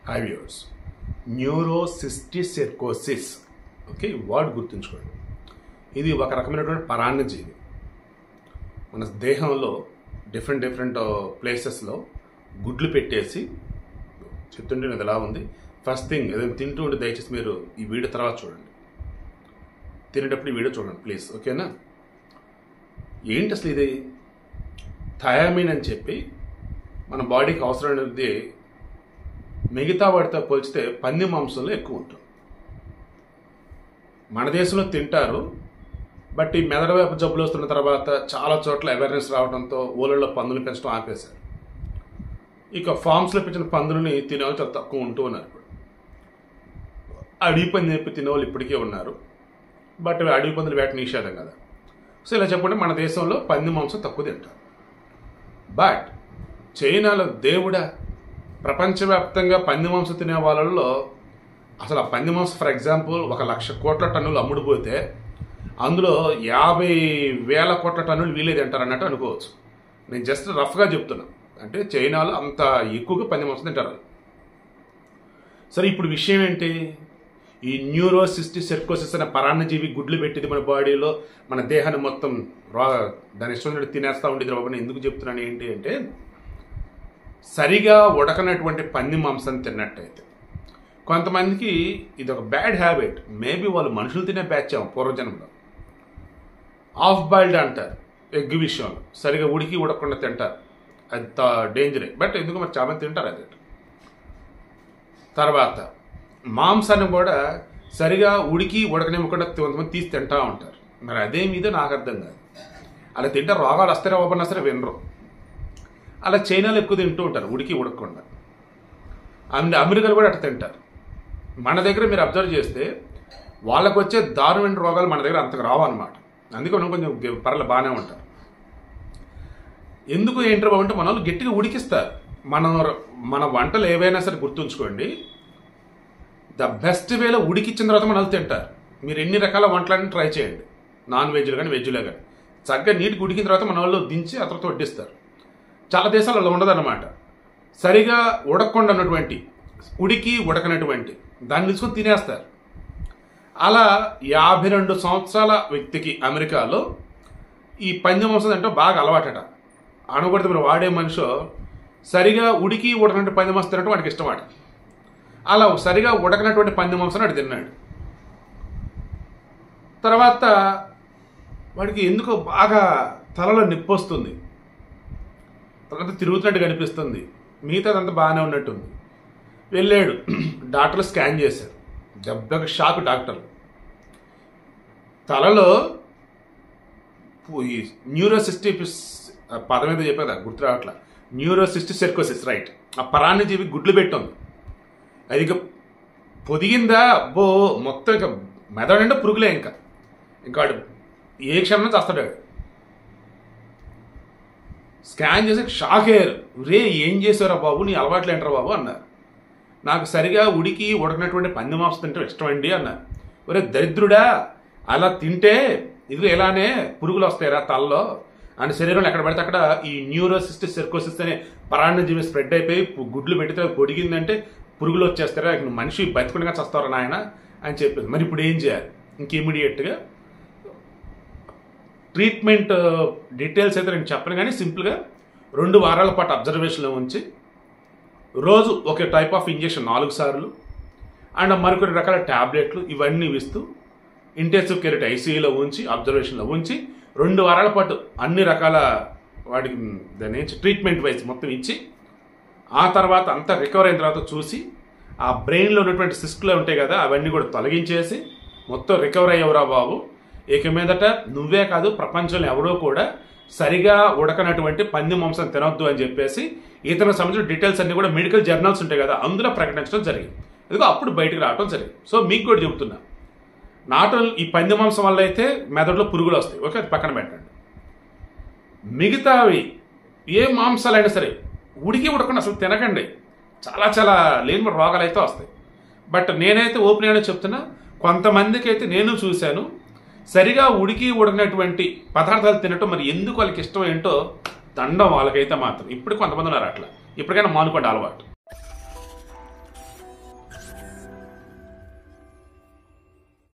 High viewers, neurocysticercosis. Okay, word గుర్తుంచుకోండి. ఇది ఒక రకమైనటువంటి పరాన్నజీవి. మన దేహంలో డిఫరెంట్ ప్లేసెస్లో గుడ్లు పెట్టేసి చెప్తుంటే ఇది ఎలా ఉంది. ఫస్ట్ థింగ్ ఏదైనా తింటూ ఉంటే దయచేసి మీరు ఈ వీడియో తర్వాత చూడండి, తినేటప్పుడు ఈ వీడియో చూడండి ప్లీజ్. ఓకేనా? ఏంటి అసలు ఇది? థయామిన్ అని చెప్పి మన బాడీకి అవసరమైనది మిగతా వాటితో పోల్చితే పంది మాంసంలో ఎక్కువ ఉంటుంది. మన దేశంలో తింటారు, బట్ ఈ మెదడు వైపు జబ్బులు వస్తున్న తర్వాత చాలా చోట్ల అవేర్నెస్ రావడంతో ఊళ్ళల్లో పందులు పెంచడం ఆపేశారు. ఇక ఫార్మ్స్లో పెంచిన పందులని తినేవాళ్ళు చాలా తక్కువ ఉంటూ ఉన్నారు. ఇప్పుడు అడవి పంది చెప్పి తినేవాళ్ళు ఇప్పటికే ఉన్నారు, బట్ అడవి పందులు వేట నిషేధం కదా. సో ఇలా చెప్పండి, మన దేశంలో పంది మాంసం తక్కువ తింటారు. బట్ చైనాలో దేవుడా, ప్రపంచవ్యాప్తంగా పంది మాంసం తినే వాళ్ళల్లో అసలు ఆ పంది మాంసం ఫర్ ఎగ్జాంపుల్ 1,00,000 కోట్ల టన్నులు అమ్ముడుపోతే అందులో 50,000 కోట్ల టన్నులు వీలేది అంటారు అన్నట్టు అనుకోవచ్చు. నేను జస్ట్ రఫ్గా చెప్తున్నా. అంటే చైనాలో అంత ఎక్కువగా పంది మాంసం తింటారు. సరే, ఇప్పుడు విషయం ఏంటి? ఈ న్యూరోసిస్టిసెర్కోసిస్ అనే పరాన్నజీవి గుడ్లు పెట్టింది మన బాడీలో, మన దేహాన్ని మొత్తం దాని ఇష్టం తినేస్తూ ఉండేది. బాబు ఎందుకు చెప్తున్నాను ఏంటి అంటే, సరిగా ఉడకనటువంటి పంది మాంసం తిన్నట్టయితే కొంతమందికి ఇది ఒక బ్యాడ్ హ్యాబిట్. మేబీ వాళ్ళు మనుషులు తినే బ్యాచ్ పూర్వజన్మలో. హాఫ్ బాయిల్డ్ అంటారు ఎగ్ విషయంలో, సరిగా ఉడికి ఉడకకుండా తింటారు. అది డేంజరే, బట్ ఎందుకు మరి చాలా మంది తింటారు అది. తర్వాత మాంసాన్ని కూడా సరిగా ఉడికి ఉడకనివ్వకుండా కొంతమంది తీసి తింటూ ఉంటారు. మరి అదే మీద నాకు అర్థం కాదు. అలా తింటే రోగాలు వస్తారే ఓపెన్ సరే వినరు. అలా చైనాలో ఎక్కువ తింటూ ఉంటారు ఉడికి ఉడకకుండా. అమెరికాలో కూడా అట్లా తింటారు. మన దగ్గర మీరు అబ్జర్వ్ చేస్తే వాళ్ళకు వచ్చే దారుణమైన రోగాలు మన దగ్గర అంతకు రావు అనమాట. అందుకే మనం కొంచెం పర్లేదు బాగానే ఉంటారు. ఎందుకు ఏంటో బాగుంటే మన వాళ్ళు గట్టిగా ఉడికిస్తారు. మన వంటలు ఏవైనా సరే గుర్తుంచుకోండి, ద బెస్ట్ వేలో ఉడికిచ్చిన తర్వాత మన వాళ్ళు తింటారు. మీరు ఎన్ని రకాల వంటలన్నీ ట్రై చేయండి, నాన్ వెజ్లు కానీ వెజ్లే కానీ, చక్కగా నీటికి ఉడికిన తర్వాత మన వాళ్ళు దించి అతనితో వడ్డిస్తారు. చాలా దేశాలు అలా ఉండదన్నమాట. సరిగా ఉడకకుండా ఉన్నటువంటి, ఉడికి ఉడకనటువంటి దాన్ని తీసుకొని తినేస్తారు. అలా 52 సంవత్సరాల వ్యక్తికి అమెరికాలో ఈ పంది మాంసం అంటే బాగా అలవాటట. అనకూడదు మీరు వాడే మనిషి సరిగా ఉడికి ఉడకనటువంటి పంది మాంసం తినడం వాడికి ఇష్టమాట. అలా సరిగా ఉడకనటువంటి పంది మాంసం వాడు తిన్నాడు. తర్వాత వాడికి ఎందుకో బాగా తలలో నొప్పి వస్తుంది, తర్వాత తిరుగుతున్నట్టు కనిపిస్తుంది, మిగతాదంతా బాగానే ఉన్నట్టుంది. వెళ్ళాడు, డాక్టర్లు స్కాన్ చేశారు. దెబ్బకి షాక్ డాక్టర్లు. తలలో ఈ న్యూరోసిస్టిస్ పదం ఏదో చెప్పేదా గుర్తు రావట్లా, న్యూరోసిస్టిసెర్కోసిస్ రైట్. ఆ పరాన్నజీవి గుడ్లు పెట్టింది. అది ఇక పొదిగిందా అబ్బో మొత్తం ఇక మెదడంటే పురుగులే. ఇంకా వాడు ఏ క్షణం చేస్తాడు. స్కాన్ చేసి షాక్ అయ్యారు. రే ఏం చేశారా బాబు, నీ అలవాట్లు ఏంటారా బాబు అన్నారు. నాకు సరిగా ఉడికి ఉడకనటువంటి పంది మాంసం తింటే ఇష్టం అండి అన్నారు. ఒరే దరిద్రుడా, అలా తింటే ఇది ఎలానే పురుగులు వస్తాయిరా తలలో అండ్ శరీరంలో ఎక్కడ పడితే అక్కడ ఈ న్యూరోసిస్టిసెర్కోసిస్ అనే పరాన్నజీవి స్ప్రెడ్ అయిపోయి గుడ్లు పెట్టితే పొడిగిందంటే పురుగులు వచ్చేస్తారా, నువ్వు మనిషి బతికుండగా చస్తారా నాయన అని చెప్పింది. మరి ఇప్పుడు ఏం చేయాలి? ఇంక ఇమీడియట్గా ట్రీట్మెంట్ డీటెయిల్స్ అయితే నేను చెప్పను, కానీ సింపుల్గా 2 వారాల పాటు అబ్జర్వేషన్లో ఉంచి రోజు ఒక టైప్ ఆఫ్ ఇంజెక్షన్ 4 సార్లు అండ్ మరికొన్ని రకాల ట్యాబ్లెట్లు ఇవన్నీ ఇస్తూ ఇంటెన్సివ్ కేర్ ఐసీయూలో ఉంచి అబ్జర్వేషన్లో ఉంచి 2 వారాల పాటు అన్ని రకాల వాడికి దాని ట్రీట్మెంట్ వైజ్ మొత్తం ఇచ్చి ఆ తర్వాత అంతా రికవర్ అయిన తర్వాత చూసి ఆ బ్రెయిన్లో ఉన్నటువంటి సిస్టులు ఉంటాయి కదా అవన్నీ కూడా తొలగించేసి మొత్తం రికవర్ అయ్యేవరా బాబు, ఇక మీదట నువ్వే కాదు ప్రపంచంలో ఎవరో కూడా సరిగా ఉడకనటువంటి పంది మాంసం తినొద్దు అని చెప్పేసి ఇతనికి సంబంధించిన డీటెయిల్స్ అన్ని కూడా మెడికల్ జర్నల్స్ ఉంటాయి కదా అందులో ప్రకటించడం జరిగింది. ఇదిగో అప్పుడు బయటకు రావడం జరిగింది. సో మీకు కూడా చెబుతున్నా, నాట్ ఓన్లీ ఈ పంది మాంసం వల్ల అయితే మెదడులో పురుగులు వస్తాయి, ఓకే, అది పక్కన పెట్టండి. మిగతావి ఏ మాంసాలైనా సరే ఉడికి ఉడకుండా అసలు తినకండి. చాలా లేని రోగాలు అయితే వస్తాయి. బట్ నేనైతే ఓపెన్గానే చెప్తున్నా, కొంతమందికి అయితే నేను చూశాను సరిగా ఉడికి ఉడకనటువంటి పదార్థాలు తినటం. మరి ఎందుకు వాళ్ళకి ఇష్టం ఏంటో దండం వాళ్ళకైతే మాత్రం. ఇప్పుడు కొంతమంది ఉన్నారు అట్లా. ఇప్పటికైనా మానుకోండి అలవాటు.